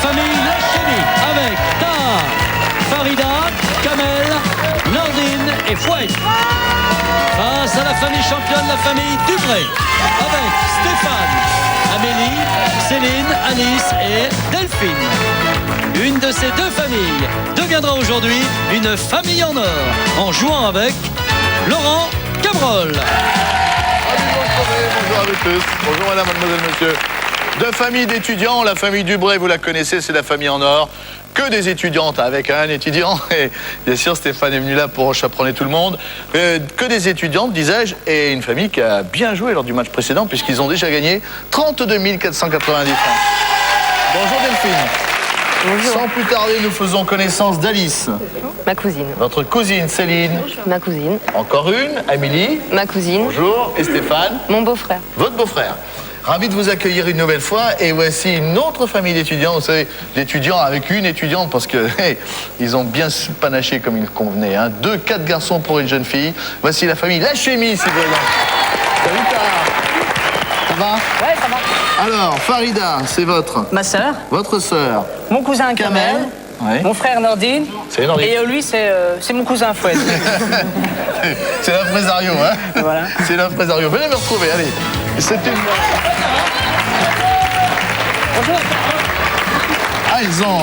famille Lachimi avec Tahar, Farida, Kamel, Nordine et Fouet. Face à la famille championne, la famille Dubré avec Stéphane, Amélie, Céline, Alice et Delphine. Une de ces deux familles deviendra aujourd'hui une famille en or en jouant avec Laurent Cabrol. Bonjour à vous tous. Bonjour madame, mademoiselle, monsieur. Deux familles d'étudiants. La famille Dubré, vous la connaissez, c'est la famille en or. Que des étudiantes avec un étudiant. Et bien sûr, Stéphane est venu là pour chaperonner tout le monde. Que des étudiantes, disais-je, et une famille qui a bien joué lors du match précédent puisqu'ils ont déjà gagné 32 490 francs. Bonjour Delphine. Bonjour. Sans plus tarder, nous faisons connaissance d'Alice. Ma cousine. Votre cousine Céline. Ma cousine. Encore une, Amélie. Ma cousine. Bonjour. Et Stéphane. Mon beau-frère. Votre beau-frère. Ravi de vous accueillir une nouvelle fois. Et voici une autre famille d'étudiants. Vous savez, d'étudiants avec une étudiante parce que ils ont bien panaché comme il convenait. 4 garçons pour une jeune fille. Voici la famille Lachimi, si vous voulez. Salut Tara. Ça va? Ouais, ça va. Alors, Farida, c'est Ma sœur, votre sœur. mon cousin Kamel, Ouais. mon frère Nordine, C'est Nordine. et lui, c'est mon cousin Fouet. C'est l'impresario, hein? Voilà. C'est l'impresario. Venez me retrouver, allez. C'est une... Bonjour. Ah, ils ont...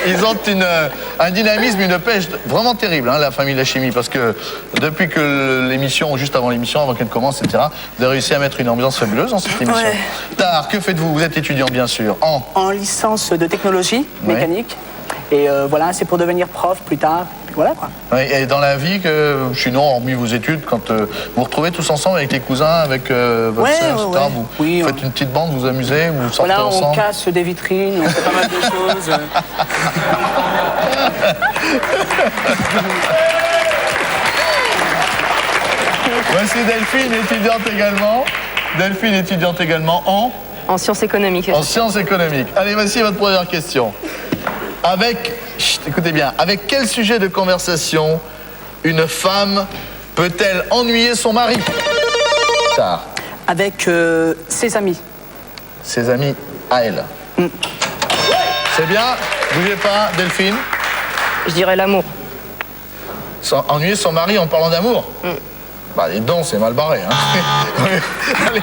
Ils ont un dynamisme, une pêche vraiment terrible, hein, la famille Lachimi, parce que depuis que l'émission, juste avant l'émission, avant qu'elle commence, etc., vous avez réussi à mettre une ambiance fabuleuse dans cette émission. Ouais. Tahar, que faites-vous? Vous êtes étudiant, bien sûr. En licence de technologie Ouais. mécanique. Et voilà, c'est pour devenir prof plus tard. Puis voilà quoi. Oui, et dans la vie, sinon, hormis vos études, quand vous vous retrouvez tous ensemble avec les cousins, avec votre Ouais, sœur, ouais, etc., ouais. vous Oui, faites une petite bande, vous vous amusez, vous sortez Voilà, on ensemble. casse des vitrines, on fait pas mal de choses. Voici Delphine, étudiante également. Delphine, étudiante également En sciences économiques. en sciences économiques. Allez, voici votre première question. Écoutez bien, avec quel sujet de conversation une femme peut-elle ennuyer son mari? Tard. Avec ses amis. Ses amis à elle. C'est bien, bougez pas, Delphine. Je dirais l'amour. Ennuyer son mari en parlant d'amour? Bah, les dents, c'est mal barré, hein. Allez.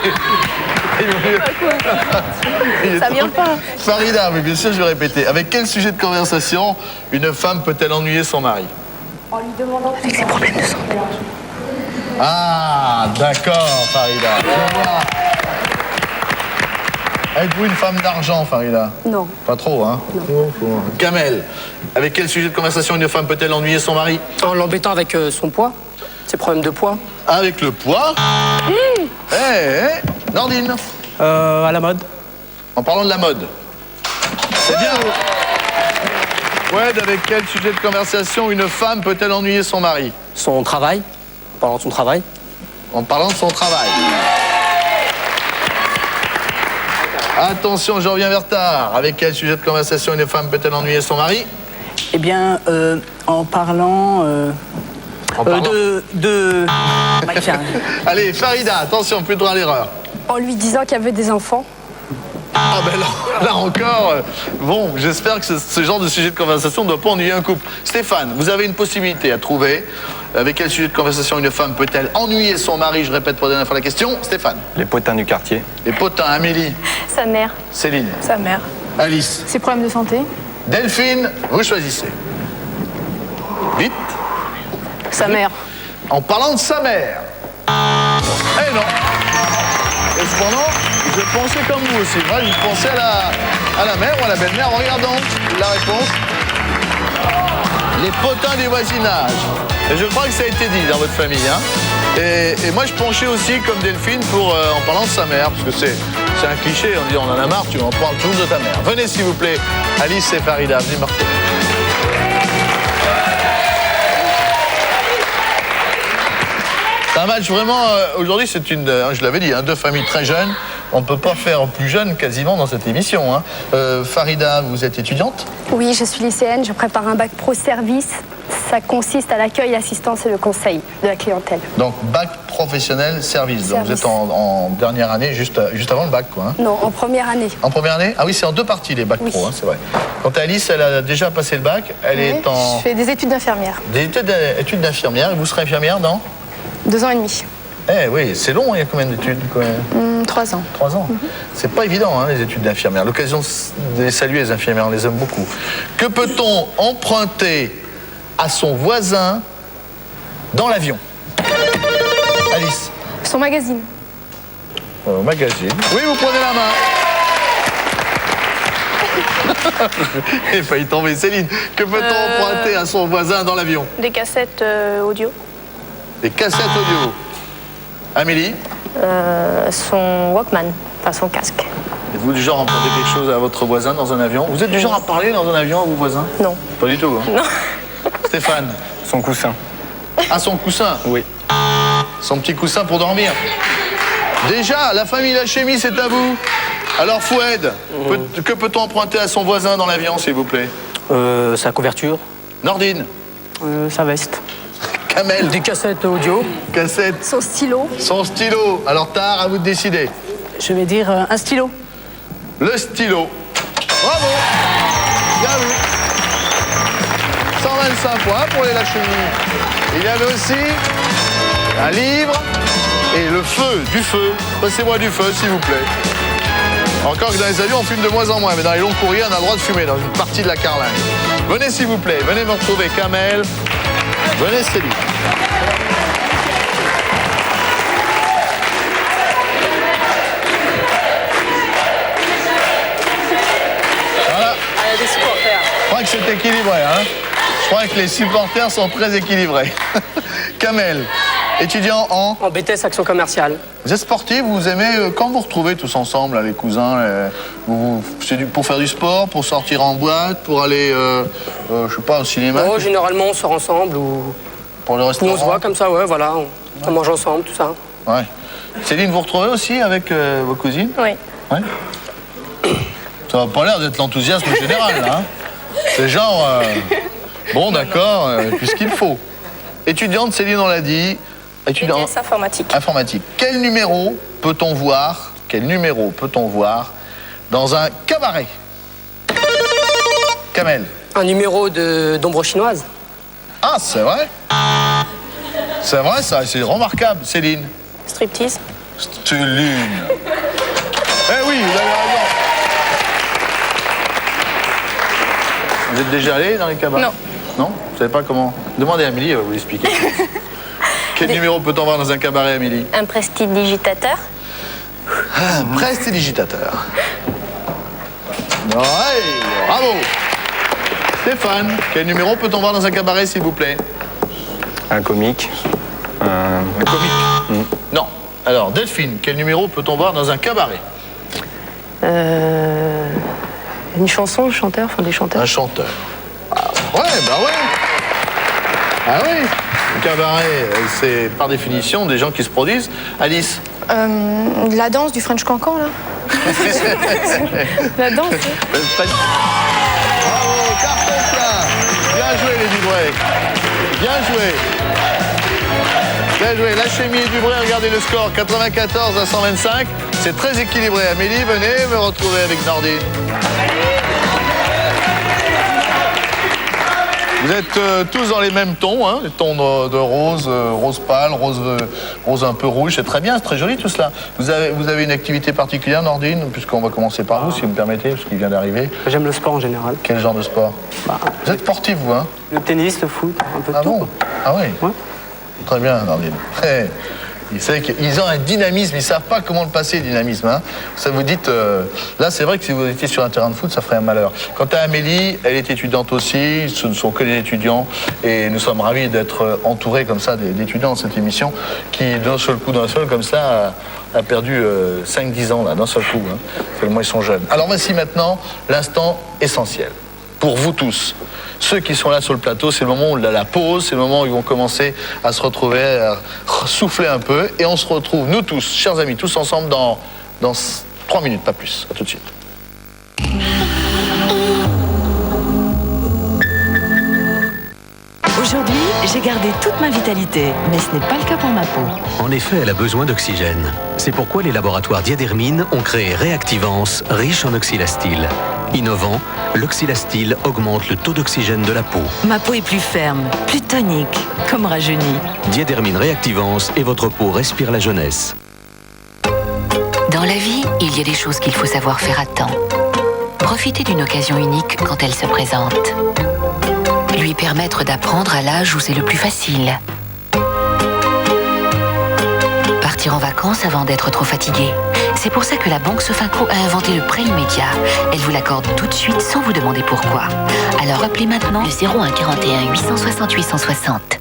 Ça vient pas. Farida, mais bien sûr, je vais répéter. Avec quel sujet de conversation une femme peut-elle ennuyer son mari? En lui demandant avec ses problèmes de santé. Ah, d'accord, Farida. Je vois. Êtes-vous une femme d'argent, Farida? Non. Pas trop, hein? Non. Kamel, avec quel sujet de conversation une femme peut-elle ennuyer son mari? En l'embêtant avec son poids, ses problèmes de poids. Avec le poids? Nordine, À la mode. en parlant de la mode. C'est bien. Ouais, avec quel sujet de conversation une femme peut-elle ennuyer son mari? Son travail. En parlant de son travail. En parlant de son travail. Attention, je reviens vers Tahar. Avec quel sujet de conversation une femme peut-elle ennuyer son mari? Eh bien, en parlant... En parlant- Bah, tiens. Allez, Farida, attention, plus droit à l'erreur. En lui disant qu'il y avait des enfants. Ah ben là encore, bon, j'espère que ce genre de sujet de conversation ne doit pas ennuyer un couple. Stéphane, vous avez une possibilité à trouver. Avec quel sujet de conversation une femme peut-elle ennuyer son mari? Je répète pour la dernière fois la question. Stéphane. Les potins du quartier. Les potins, Amélie, Sa mère. Céline, Sa mère. Alice, Ses problèmes de santé. Delphine, vous choisissez. Vite. Sa mère. En parlant de sa mère. Eh non. Et cependant, je pensais comme vous aussi. Moi, je pensais à la mère ou à la belle-mère en regardant la réponse. Les potins du voisinage. Et je crois que ça a été dit dans votre famille. Hein. Et moi, je penchais aussi comme Delphine pour en parlant de sa mère, parce que c'est un cliché. On dit on en a marre, tu en parles toujours de ta mère. Venez s'il vous plaît, Alice et Farida, venez me retrouver. C'est un match vraiment, aujourd'hui c'est une, je l'avais dit, deux familles très jeunes. On ne peut pas faire plus jeune quasiment dans cette émission. Hein. Farida, vous êtes étudiante? Oui, je suis lycéenne, je prépare un bac pro service. Ça consiste à l'accueil, l'assistance et le conseil de la clientèle. Donc bac professionnel service. Donc vous Service. êtes en dernière année, juste avant le bac, quoi. Hein. Non, en première année. En première année? Ah oui, c'est en 2 parties les bacs Oui. pro, hein, c'est vrai. Quant à Alice, elle a déjà passé le bac. Elle est en Je fais des études d'infirmière. des études d'infirmière. Et vous serez infirmière dans 2 ans et demi. Eh oui, c'est long, il y a combien d'études? 3 ans. 3 ans. C'est pas évident, hein, les études d'infirmière. L'occasion de les saluer, les infirmières, on les aime beaucoup. Que peut-on emprunter à son voisin dans l'avion? Alice, Son magazine. au magazine. Oui, vous prenez la main. Il a failli tomber. Céline, que peut-on emprunter à son voisin dans l'avion? Des cassettes audio. Des cassettes audio. Amélie, Son Walkman. Enfin, son casque. êtes-vous du genre à emprunter quelque chose à votre voisin dans un avion? Vous êtes du genre à parler dans un avion à vos voisins? Non. Pas du tout. Hein. Non. Stéphane, Son coussin. à son coussin. Oui. Son petit coussin pour dormir. Déjà, la famille Lachemy, c'est à vous. Alors Foued, que peut-on emprunter à son voisin dans l'avion, s'il vous plaît? Sa couverture, Nordine, sa veste. Kamel, Des cassettes audio. cassette, Son stylo. son stylo. Alors Tard, à vous de décider. Je vais dire un stylo. Le stylo. Bravo. Bien vu. 125 points pour les Lachemy. Il y avait aussi un livre et le feu, du feu. Passez-moi du feu, s'il vous plaît. Encore que dans les avions, on fume de moins en moins, mais dans les longs courriers, on a le droit de fumer dans une partie de la carlingue. Venez, s'il vous plaît, venez me retrouver, Kamel. Venez, Céline. Voilà. Des supporters. Je crois que c'est équilibré, hein. Je crois que les supporters sont très équilibrés. Kamel, étudiant en... En BTS Action Commerciale. Vous êtes sportif, vous aimez, quand vous retrouvez tous ensemble, là, les cousins, pour faire du sport, pour sortir en boîte, pour aller, je sais pas, au cinéma, Oh, généralement, on sort ensemble ou pour le restaurant? on se voit comme ça, ouais, voilà. On mange ensemble, tout ça. Ouais. Céline, vous retrouvez aussi avec vos cousines? Oui. Ouais. Ça n'a pas l'air d'être l'enthousiasme général, là. Hein. C'est genre, bon, d'accord, puisqu'il faut. Étudiante, Céline, on l'a dit. Étudiante informatique. informatique. Quel numéro peut-on voir dans un cabaret? Kamel. Un numéro d'ombre chinoise. Ah, c'est vrai? C'est vrai, ça, c'est remarquable, Céline. Striptease. Céline. Eh oui, vous avez raison. Vous êtes déjà allé dans les cabarets? Non. Non? Vous savez pas comment? Demandez à Amélie, elle va vous l'expliquer. Quel numéro peut-on voir dans un cabaret, Amélie? Un prestidigitateur. Un prestidigitateur. Ouais, bravo. Stéphane, quel numéro peut-on voir dans un cabaret, s'il vous plaît? Un comique. Un comique? Non. Alors, Delphine, quel numéro peut-on voir dans un cabaret? Une chanson, un chanteur, enfin des chanteurs. Un chanteur. Ah, ouais, bah ouais. Ah oui. Le cabaret, c'est par définition des gens qui se produisent. Alice? La danse du French Cancan, là. La danse. Bravo, carton plein. Bien joué, les Dubreuil. Bien joué. Bien joué. Lachemy et Dubreuil, regardez le score, 94 à 125. C'est très équilibré. Amélie, venez me retrouver avec Nordine. Vous êtes tous dans les mêmes tons, hein, les tons de rose, rose pâle, rose un peu rouge. C'est très bien, c'est très joli tout cela. Vous avez une activité particulière, Nordine, puisqu'on va commencer par vous, si vous me permettez, parce qu'il vient d'arriver. J'aime le sport en général. Quel genre de sport? Vous êtes sportif, vous, hein? Le tennis, le foot, un peu de Ah tout. bon? Ah oui? Ouais. Très bien, Nordine. Ils savent qu'ils ont un dynamisme, ils ne savent pas comment le passer, le dynamisme. Hein. Ça vous dites, là c'est vrai que si vous étiez sur un terrain de foot, ça ferait un malheur. Quant à Amélie, elle est étudiante aussi, ce ne sont que des étudiants, et nous sommes ravis d'être entourés comme ça d'étudiants dans cette émission, qui d'un seul coup, comme ça, a perdu 5-10 ans, là, d'un seul coup. Hein. Tellement ils sont jeunes. Alors voici maintenant l'instant essentiel. Pour vous tous. Ceux qui sont là sur le plateau, c'est le moment où la pause, c'est le moment où ils vont commencer à se retrouver, à souffler un peu. Et on se retrouve, nous tous, chers amis, tous ensemble dans 3 minutes, pas plus. À tout de suite. Aujourd'hui, j'ai gardé toute ma vitalité, mais ce n'est pas le cas pour ma peau. En effet, elle a besoin d'oxygène. C'est pourquoi les laboratoires Diadermine ont créé Réactivance, riche en oxylastyle. Innovant, l'oxylastyle augmente le taux d'oxygène de la peau. Ma peau est plus ferme, plus tonique, comme rajeunie. Diadermine Réactivance et votre peau respire la jeunesse. Dans la vie, il y a des choses qu'il faut savoir faire à temps. Profiter d'une occasion unique quand elle se présente. Lui permettre d'apprendre à l'âge où c'est le plus facile. Partir en vacances avant d'être trop fatigué. C'est pour ça que la banque Sofinco a inventé le prêt immédiat. Elle vous l'accorde tout de suite sans vous demander pourquoi. Alors appelez maintenant le 01 41 860 860.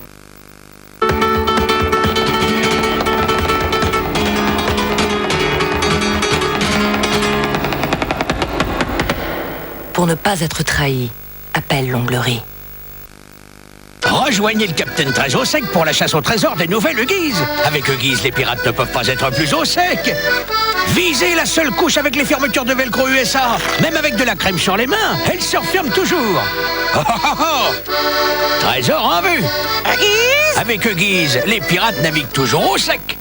Pour ne pas être trahi, appelle l'onglerie. Rejoignez le Capitaine Très au Sec pour la chasse au trésor des nouvelles Guises. Avec Guise, les pirates ne peuvent pas être plus au sec. Visez la seule couche avec les fermetures de velcro USA. Même avec de la crème sur les mains, elle se referme toujours. Oh, oh, oh, oh. Trésor en vue. Avec Guise, les pirates naviguent toujours au sec.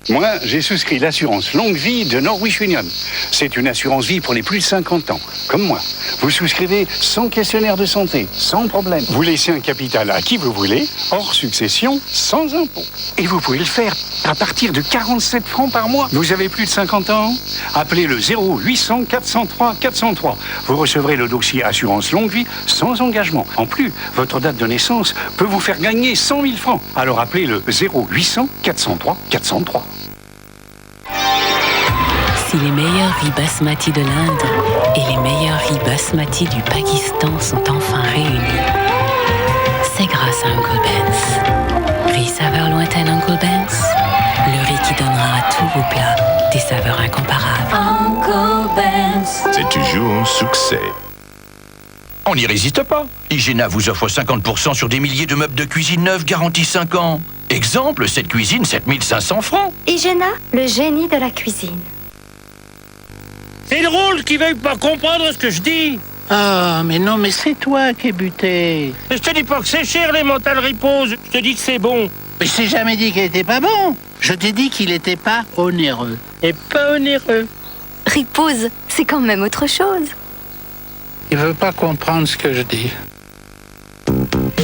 Moi, j'ai souscrit l'assurance longue vie de Norwich Union. C'est une assurance vie pour les plus de 50 ans, comme moi. Vous souscrivez sans questionnaire de santé, sans problème. Vous laissez un capital à qui vous voulez, hors succession, sans impôt. Et vous pouvez le faire à partir de 47 francs par mois. Vous avez plus de 50 ans? Appelez le 0800 403 403. Vous recevrez le dossier assurance longue vie sans engagement. En plus, votre date de naissance peut vous faire gagner 100 000 francs. Alors appelez le 0800 403 403. Si les meilleurs riz basmati de l'Inde et les meilleurs riz basmati du Pakistan sont enfin réunis, c'est grâce à Uncle Ben's. Riz saveur lointaine Uncle Ben's, le riz qui donnera à tous vos plats des saveurs incomparables. Uncle Ben's, c'est toujours un succès. On n'y résiste pas. Igena vous offre 50% sur des milliers de meubles de cuisine neufs garantis 5 ans. Exemple, cette cuisine, 7500 francs. Igena, le génie de la cuisine. C'est drôle qu'ils veuillent pas comprendre ce que je dis. Ah, mais non, mais c'est toi qui es buté. Je te dis pas que c'est cher les mental repose, je te dis que c'est bon. Mais je t'ai jamais dit qu'il était pas bon. Je t'ai dit qu'il était pas onéreux. Et pas onéreux. Repose, c'est quand même autre chose. Il veut pas comprendre ce que je dis.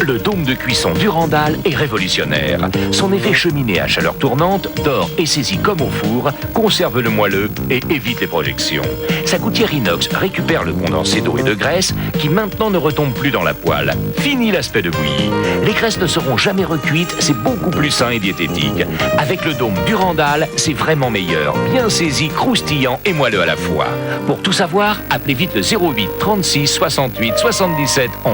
Le dôme de cuisson Durandal est révolutionnaire. Son effet cheminée à chaleur tournante dore et saisit comme au four, conserve le moelleux et évite les projections. Sa gouttière inox récupère le condensé d'eau et de graisse qui maintenant ne retombe plus dans la poêle. Fini l'aspect de bouillie. Les graisses ne seront jamais recuites, c'est beaucoup plus sain et diététique. Avec le dôme Durandal, c'est vraiment meilleur. Bien saisi, croustillant et moelleux à la fois. Pour tout savoir, appelez vite le 08 36 68 77 11.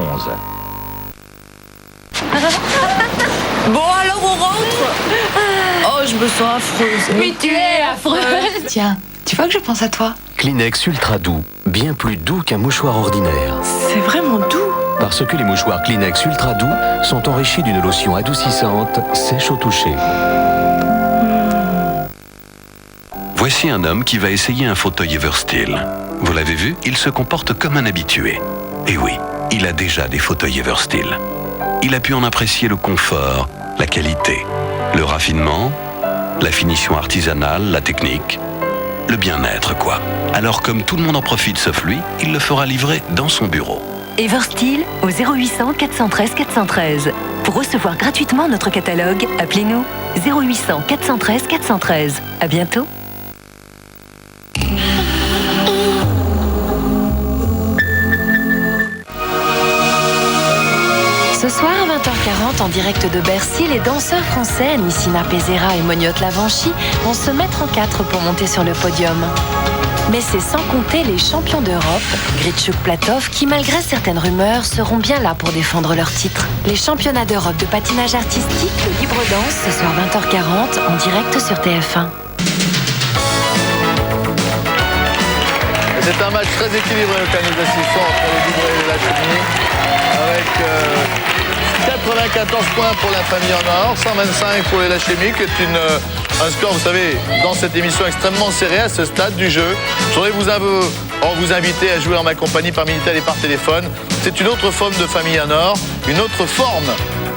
Bon, alors on rentre. Oh, je me sens affreuse. Mais tu es affreuse. Tiens, tu vois que je pense à toi. Kleenex Ultra Doux, bien plus doux qu'un mouchoir ordinaire. C'est vraiment doux. Parce que les mouchoirs Kleenex Ultra Doux sont enrichis d'une lotion adoucissante, sèche au toucher. Voici un homme qui va essayer un fauteuil Eversteel. Vous l'avez vu, il se comporte comme un habitué. Et oui, il a déjà des fauteuils Eversteel. Il a pu en apprécier le confort, la qualité, le raffinement, la finition artisanale, la technique, le bien-être, quoi. Alors, comme tout le monde en profite sauf lui, il le fera livrer dans son bureau. Eversteel au 0800 413 413. Pour recevoir gratuitement notre catalogue, appelez-nous 0800 413 413. À bientôt. Ce soir à 20h40, en direct de Bercy, les danseurs français Nissina Pézera et Mognotte Lavanchy vont se mettre en quatre pour monter sur le podium. Mais c'est sans compter les champions d'Europe, Gritchuk Platov, qui malgré certaines rumeurs seront bien là pour défendre leur titre. Les championnats d'Europe de patinage artistique, le libre danse, ce soir 20h40, en direct sur TF1. C'est un match très équilibré auquel nous assistons entre le Libre et la Chimie, avec 94 points pour la famille en or, 125 pour les Lachemi, qui est un score, vous savez, dans cette émission extrêmement serré à ce stade du jeu. Je voudrais vous inviter à jouer en ma compagnie par Minitel et par téléphone. C'est une autre forme de famille en or, une autre forme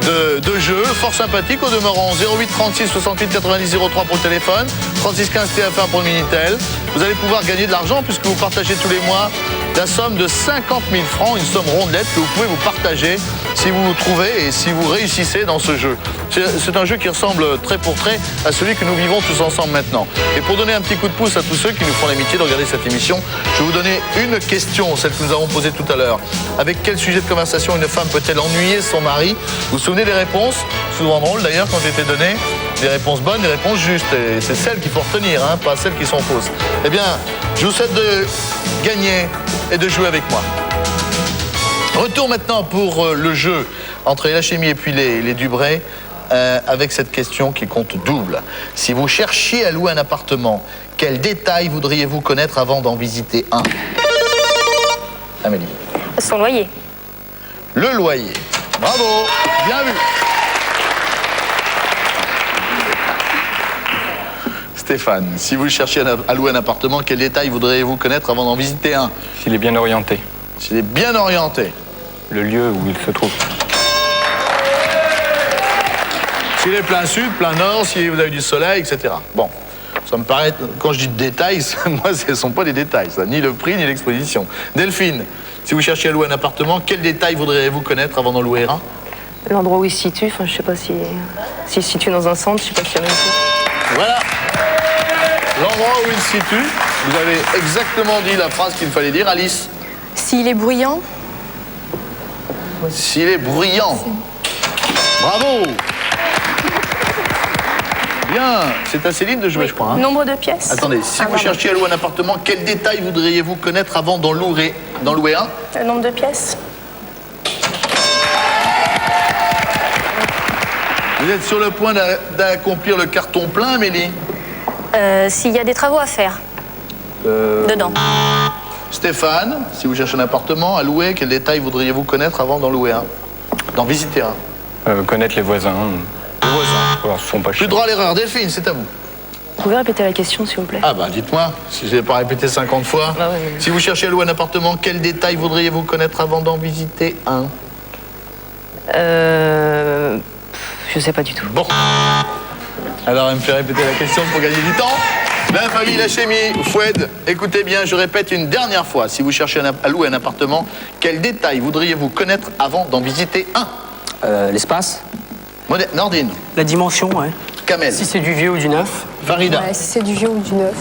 de jeu, fort sympathique au demeurant. 08 36 68 90 03 pour le téléphone, 36 15 TF1 pour le Minitel. Vous allez pouvoir gagner de l'argent puisque vous partagez tous les mois la somme de 50 000 francs, une somme rondelette que vous pouvez vous partager si vous vous trouvez et si vous réussissez dans ce jeu. C'est un jeu qui ressemble trait pour trait à celui que nous vivons tous ensemble maintenant. Et pour donner un petit coup de pouce à tous ceux qui nous font l'amitié de regarder cette émission, je vais vous donner une question, celle que nous avons posée tout à l'heure. Avec quel sujet de conversation une femme peut-elle ennuyer son mari? Vous vous souvenez des réponses? Souvent drôles d'ailleurs quand j'étais donné. Des réponses bonnes, des réponses justes. Et c'est celles qu'il faut retenir, hein, pas celles qui sont fausses. Eh bien, je vous souhaite de gagner et de jouer avec moi. Retour maintenant pour le jeu entre les Lachemi et puis les Dubray, avec cette question qui compte double. Si vous cherchiez à louer un appartement, quels détails voudriez-vous connaître avant d'en visiter un? Amélie. Son loyer. Le loyer. Bravo, bien vu. Stéphane, si vous cherchiez à louer un appartement, quels détails voudriez-vous connaître avant d'en visiter un? S'il est bien orienté. S'il est bien orienté. Le lieu où il se trouve. S'il est plein sud, plein nord, si vous avez du soleil, etc. Bon, ça me paraît, quand je dis détails, moi, ce ne sont pas des détails, ça, ni le prix, ni l'exposition. Delphine, si vous cherchiez à louer un appartement, quels détails voudriez-vous connaître avant d'en louer un? L'endroit où il se situe, enfin, je sais pas s'il se situe dans un centre, je sais pas s'il y a rien. Voilà. L'endroit où il se situe, vous avez exactement dit la phrase qu'il fallait dire, Alice. S'il est bruyant. S'il est bruyant. Bravo. Bien, c'est à Céline de jouer, oui. Je crois. Hein. Nombre de pièces. Attendez, si vous cherchiez à louer un appartement, quel détail voudriez-vous connaître avant d'en louer un? Le nombre de pièces. Vous êtes sur le point d'accomplir le carton plein, Amélie? S'il y a des travaux à faire. Dedans. Stéphane, si vous cherchez un appartement à louer, quel détail voudriez-vous connaître avant d'en louer un? D'en visiter un? Connaître les voisins. Les voisins. Alors, ce sont pas plus droit à l'erreur. Delphine, c'est à vous. Vous pouvez répéter la question, s'il vous plaît? Ah bah dites-moi, si je n'ai pas répété 50 fois. Ah ouais, mais... Si vous cherchez à louer un appartement, quel détail voudriez-vous connaître avant d'en visiter un? Je sais pas du tout. Bon. Alors, elle me fait répéter la question pour gagner du temps. La famille Lachemi, Foued, écoutez bien, je répète une dernière fois. Si vous cherchez à louer un appartement, quel détail voudriez-vous connaître avant d'en visiter un? L'espace. Nordine. La dimension, ouais. Kamel. Si c'est du vieux ou du neuf. Farida. Ouais, si c'est du vieux ou du neuf.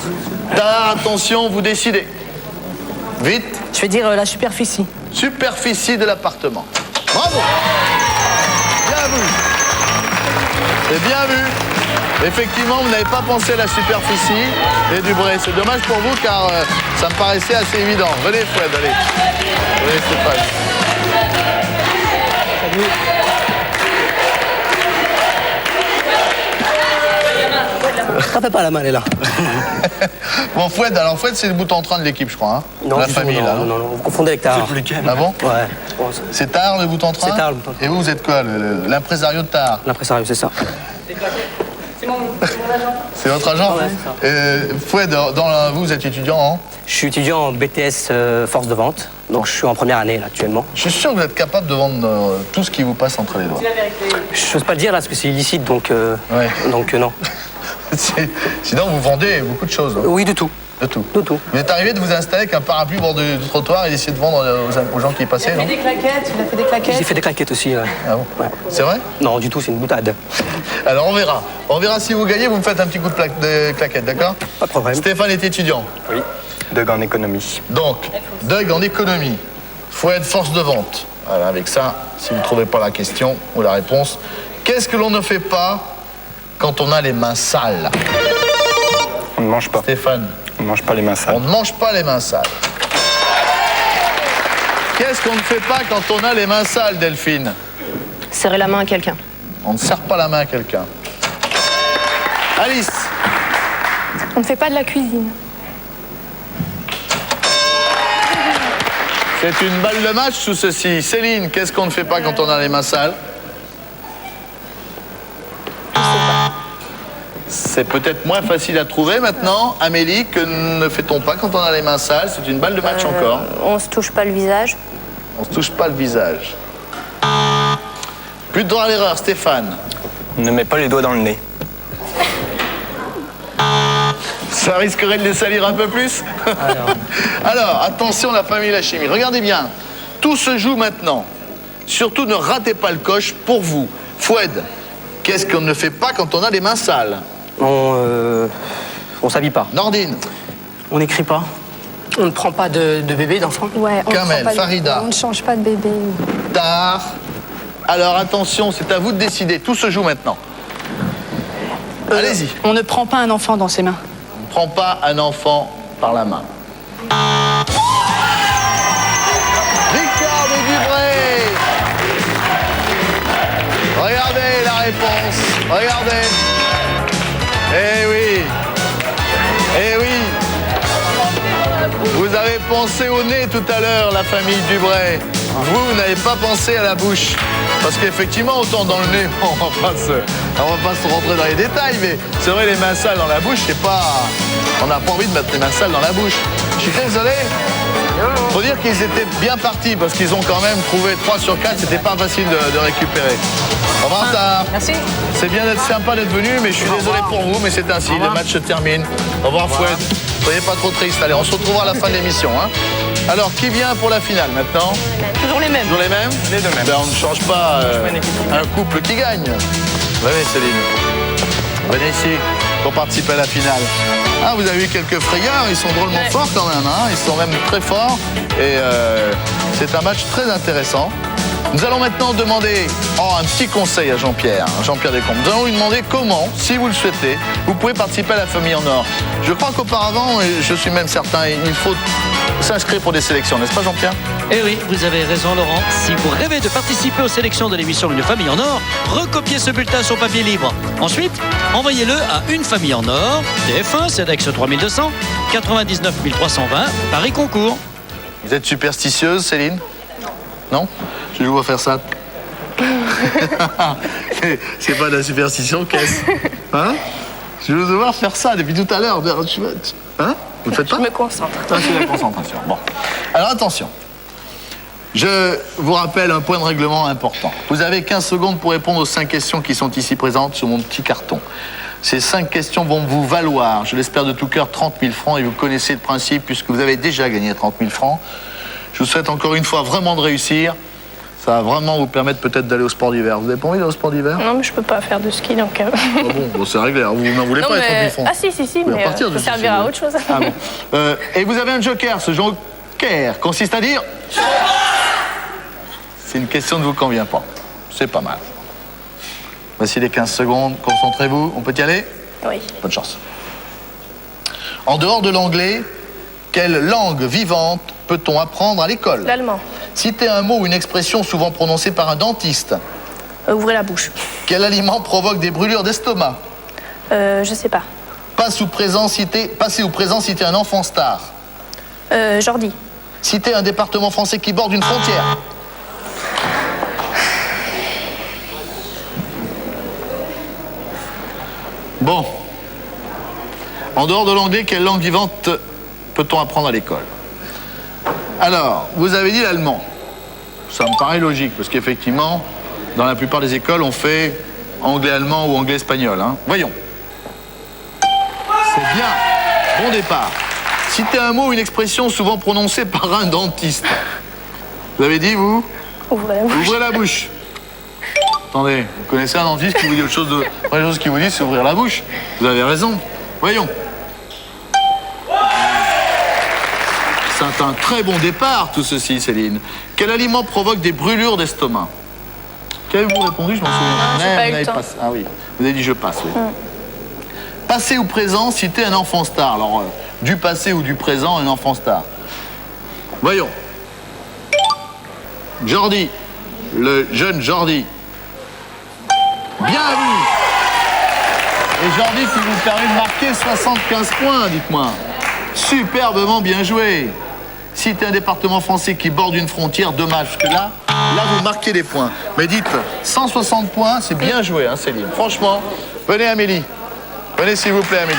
Attention, vous décidez. Vite. Je vais dire la superficie. Superficie de l'appartement. Bravo. Bien vu. C'est bien vu. Effectivement, vous n'avez pas pensé à la superficie et Dubray. C'est dommage pour vous car ça me paraissait assez évident. Venez, Foued, allez. Venez, Stéphane. Tapez pas la main, elle est là. Bon, Foued, alors Foued, c'est le bout en train de l'équipe, je crois. Hein, non, la famille, là. Non, vous confondez avec Tahar. Ah bon? Ouais. C'est Tahar, le bout en train? C'est Tahar, le bout en train. Et vous êtes quoi? L'impresario de Tahar? L'impresario, c'est ça. C'est mon agent. C'est votre agent? Ouais, Foued, vous êtes étudiant en? Je suis étudiant en BTS force de vente. Donc je suis en première année là, actuellement. Je suis sûr que vous êtes capable de vendre tout ce qui vous passe entre les doigts. Je n'ose pas le dire là parce que c'est illicite, donc, non. Sinon vous vendez beaucoup de choses. Hein. Oui, de tout. De tout. De tout. Vous êtes arrivé de vous installer avec un parapluie au bord du trottoir et d'essayer de vendre aux gens qui y passaient, non? Il a fait des claquettes. J'ai fait des claquettes aussi. Ouais. Ah bon? Ouais. C'est vrai? Non, du tout, c'est une boutade. Alors on verra. On verra si vous gagnez, vous me faites un petit coup de claquette, d'accord? Pas de problème. Stéphane est étudiant. Oui. Doug en économie. Donc, Doug en économie. Foued, force de vente. Voilà, avec ça, si vous ne trouvez pas la question ou la réponse, qu'est-ce que l'on ne fait pas quand on a les mains sales? On ne mange pas. Stéphane. On ne mange pas les mains sales. On ne mange pas les mains sales. Qu'est-ce qu'on ne fait pas quand on a les mains sales, Delphine? Serrer la main à quelqu'un. On ne serre pas la main à quelqu'un. Alice. On ne fait pas de la cuisine. C'est une balle de match sous ceci. Céline, qu'est-ce qu'on ne fait pas quand on a les mains sales? C'est peut-être moins facile à trouver maintenant. Amélie, que ne fait-on pas quand on a les mains sales? C'est une balle de match encore. On se touche pas le visage. On se touche pas le visage. Plus de droit à l'erreur, Stéphane. Ne mets pas les doigts dans le nez. Ça risquerait de les salir un peu plus. Alors, attention la famille La Chimie. Regardez bien, tout se joue maintenant. Surtout ne ratez pas le coche pour vous. Foued, qu'est-ce qu'on ne fait pas quand on a les mains sales? On s'habille pas. Nordine. On n'écrit pas. On ne prend pas de bébé, d'enfant. Ouais, on Kamel, ne prend pas Farida. on ne change pas de bébé. Tard. Alors attention, c'est à vous de décider. Tout se joue maintenant. Allez-y. On ne prend pas un enfant dans ses mains. On ne prend pas un enfant par la main. Victoire de Dubré. Regardez la réponse. Regardez. Eh oui. Eh oui. Vous avez pensé au nez tout à l'heure, la famille Dubré. Vous n'avez pas pensé à la bouche. Parce qu'effectivement, autant dans le nez, on va pas se rentrer dans les détails, mais c'est vrai, les mains sales dans la bouche, c'est pas... On n'a pas envie de mettre les mains sales dans la bouche. Je suis désolé. Faut dire qu'ils étaient bien partis, parce qu'ils ont quand même trouvé 3 sur 4, c'était pas facile de récupérer. Au revoir, Tara. Merci. C'est bien d'être sympa d'être venu, mais je suis désolé pour vous, mais c'est ainsi, le match se termine. Au revoir, Foued. Soyez pas trop triste. Allez, on se retrouvera à la fin de l'émission. Hein. Alors, qui vient pour la finale maintenant? Toujours les mêmes. Toujours les mêmes? Les deux mêmes. Ben, on ne change pas un couple qui gagne. Oui, Céline. Venez ici pour participer à la finale. Ah, vous avez eu quelques frayeurs, ils sont drôlement forts quand même. Hein. Ils sont même très forts. Et c'est un match très intéressant. Nous allons maintenant demander un petit conseil à Jean-Pierre Descombes. Nous allons lui demander comment, si vous le souhaitez, vous pouvez participer à la famille en or. Je crois qu'auparavant, et je suis même certain, il faut s'inscrire pour des sélections, n'est-ce pas Jean-Pierre? Eh oui, vous avez raison Laurent. Si vous rêvez de participer aux sélections de l'émission Une famille en or, recopiez ce bulletin sur papier libre. Ensuite, envoyez-le à Une famille en or, TF1, CEDEX 3200, 99 320, Paris Concours. Vous êtes superstitieuse, Céline? Non? Je vous vois faire ça. C'est pas de la superstition, qu'est-ce? Hein? Je veux vous voir faire ça depuis tout à l'heure. Hein? Vous le faites pas? Je me concentre. C'est la concentration. Bon. Alors attention. Je vous rappelle un point de règlement important. Vous avez 15 secondes pour répondre aux 5 questions qui sont ici présentes sur mon petit carton. Ces 5 questions vont vous valoir, je l'espère de tout cœur, 30 000 francs. Et vous connaissez le principe puisque vous avez déjà gagné 30 000 francs. Je vous souhaite encore une fois vraiment de réussir. Ça va vraiment vous permettre peut-être d'aller au sport d'hiver. Vous n'avez pas envie d'aller au sport d'hiver? Non, mais je peux pas faire de ski, donc... Ah bon, c'est réglé. Vous n'en voulez pas, les 30 000 francs? Ah si, mais ça servira à autre chose. Ah bon. Et vous avez un joker. Ce joker consiste à dire... C'est une question ne vous convient pas. C'est pas mal. Voici les 15 secondes. Concentrez-vous. On peut y aller? Oui. Bonne chance. En dehors de l'anglais, quelle langue vivante peut-on apprendre à l'école? L'allemand. Citez un mot ou une expression souvent prononcée par un dentiste. Ouvrez la bouche. Quel aliment provoque des brûlures d'estomac? Je sais pas. Passé ou présent, citez un enfant star. Jordi. Citez un département français qui borde une frontière. Bon. En dehors de l'anglais, quelle langue vivante peut-on apprendre à l'école? Alors, vous avez dit l'allemand. Ça me paraît logique, parce qu'effectivement, dans la plupart des écoles, on fait anglais-allemand ou anglais-espagnol. Hein. Voyons. C'est bien. Bon départ. Citez un mot ou une expression souvent prononcée par un dentiste. Vous avez dit, vous? Ouvrez la bouche. Ouvrez la bouche. Attendez, vous connaissez un dentiste qui vous dit autre chose de... La première chose qu'il vous dit, c'est ouvrir la bouche. Vous avez raison. Voyons. C'est un très bon départ, tout ceci, Céline. Quel aliment provoque des brûlures d'estomac? Qu'avez-vous répondu? Je m'en souviens. j'ai pas eu le temps. Ah oui, vous avez dit je passe, oui. Passé ou présent, citez un enfant star. Alors, du passé ou du présent, un enfant star. Voyons. Jordi, le jeune Jordi. Bien vu. Et Jordi qui vous permet de marquer 75 points, dites-moi. Superbement bien joué. Citez un département français qui borde une frontière, dommage, parce que là, vous marquez des points. Mais dites, 160 points, c'est bien joué, hein, Céline. Franchement, venez Amélie. Venez s'il vous plaît, Amélie.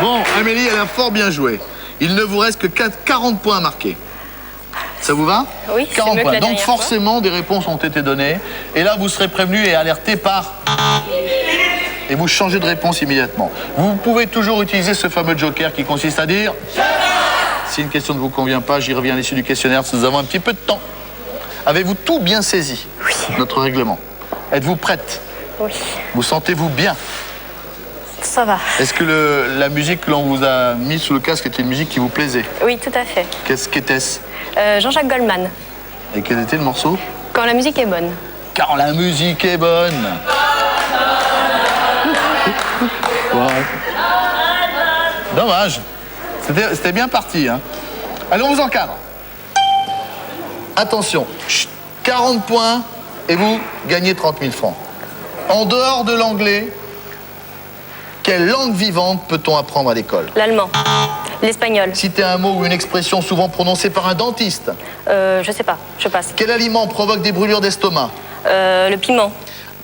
Bon, Amélie, elle a fort bien joué. Il ne vous reste que 40 points à marquer. Ça vous va? Oui, c'est 40 mieux que points. la Donc dernière forcément, des réponses ont été données. Et là, vous serez prévenu et alerté par... Et vous changez de réponse immédiatement. Vous pouvez toujours utiliser ce fameux joker qui consiste à dire... Si une question ne vous convient pas, j'y reviens à l'issue du questionnaire, nous avons un petit peu de temps. Avez-vous tout bien saisi? Oui. Notre règlement. Êtes-vous prête? Oui. Vous sentez-vous bien? Ça va. Est-ce que la musique que l'on vous a mise sous le casque était une musique qui vous plaisait? Oui, tout à fait. Qu'est-ce qu'était-ce? Jean-Jacques Goldman. Et quel était le morceau? Quand la musique est bonne. Quand la musique est bonne. Ouais. Dommage. C'était bien parti. Hein. Allez, on vous encadre. Attention. Chut, 40 points et vous gagnez 30 000 francs. En dehors de l'anglais, quelle langue vivante peut-on apprendre à l'école? L'allemand. L'espagnol. Citez un mot ou une expression souvent prononcée par un dentiste. Je sais pas, je passe. Quel aliment provoque des brûlures d'estomac? Le piment.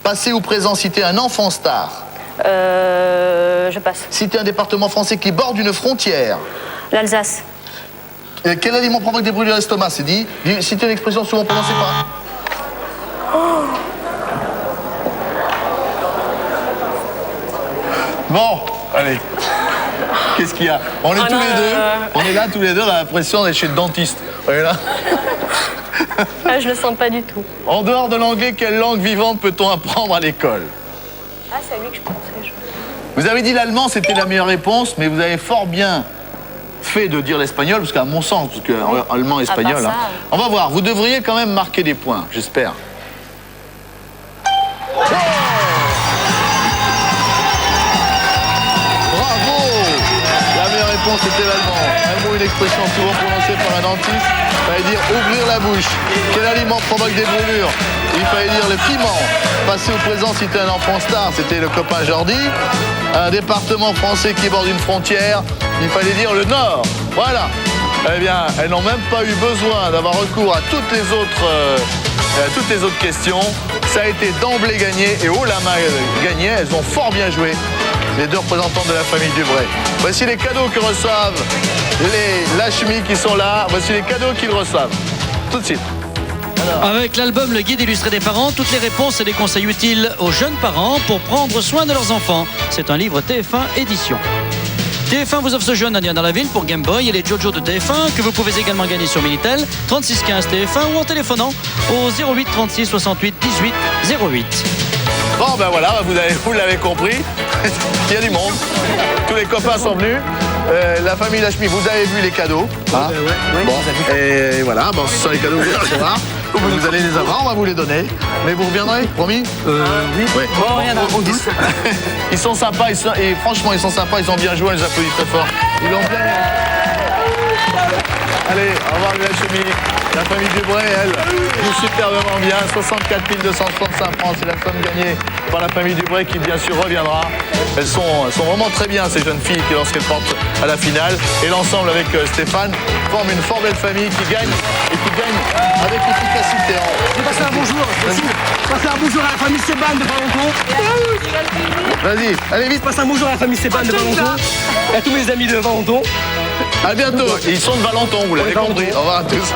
Passé ou présent, citez un enfant star. Je passe. Citez un département français qui borde une frontière. L'Alsace. Quel aliment provoque des brûlures d'estomac? C'est dit. Citez une expression souvent prononcée par un... Bon, allez. Qu'est-ce qu'il y a? On est tous les deux. On est là tous les deux, on a l'impression d'être chez le dentiste. On est là. Je le sens pas du tout. En dehors de l'anglais, quelle langue vivante peut-on apprendre à l'école? Ah, c'est à lui que je pensais. Vous avez dit l'allemand, c'était la meilleure réponse, mais vous avez fort bien fait de dire l'espagnol, parce qu'à mon sens, parce que allemand, espagnol, hein. On va voir, vous devriez quand même marquer des points, j'espère. Bravo! La meilleure réponse était l'allemand. Un mot, une expression souvent prononcée par un dentiste. Il fallait dire ouvrir la bouche. Quel aliment provoque des brûlures? Il fallait dire le piment. Passé au présent, c'était un enfant star, c'était le copain Jordi. Un département français qui borde une frontière, il fallait dire le Nord. Voilà. Eh bien, elles n'ont même pas eu besoin d'avoir recours à toutes les autres questions. Ça a été d'emblée gagné et haut la main gagné. Elles ont fort bien joué, les deux représentants de la famille Dubray. Voici les cadeaux que reçoivent les Lachmi qui sont là. Voici les cadeaux qu'ils reçoivent. Tout de suite. Avec l'album Le Guide illustré des parents, toutes les réponses et les conseils utiles aux jeunes parents pour prendre soin de leurs enfants. C'est un livre TF1 édition. TF1 vous offre ce jeu Nadia dans la ville pour Game Boy et les Jojo de TF1 que vous pouvez également gagner sur Minitel, 36 15 TF1 ou en téléphonant au 08 36 68 18 08. Bon ben voilà, vous l'avez compris, il y a du monde. Tous les copains sont venus. La famille Lachmi, vous avez vu les cadeaux. Hein? Bon, et voilà, bon, ce sont les cadeaux que vous allez recevoir. Vous allez les avoir, on va vous les donner. Mais vous reviendrez, promis? Oui. Ouais. Bon, rien à voir. Ils sont sympas, et franchement, ils sont sympas, ils ont bien joué, on les applaudit très fort. Ils l'ont bien. Allez, au revoir les Lachmi. La famille Dubray, elle, joue superbement bien. 64 265 francs, c'est la somme gagnée par la famille Dubray qui, bien sûr, reviendra. Elles sont vraiment très bien, ces jeunes filles, qui lorsqu'elles partent à la finale. Et l'ensemble, avec Stéphane, forme une fort belle famille qui gagne et qui gagne avec efficacité. Je vais passer un bonjour. Passer un bonjour à la famille Seban de Valenton. Vas-y, allez vite. Passe un bonjour à la famille Seban de Valenton. Et à tous mes amis de Valenton. À bientôt. Ils sont de Valenton, vous l'avez compris. Au revoir à tous.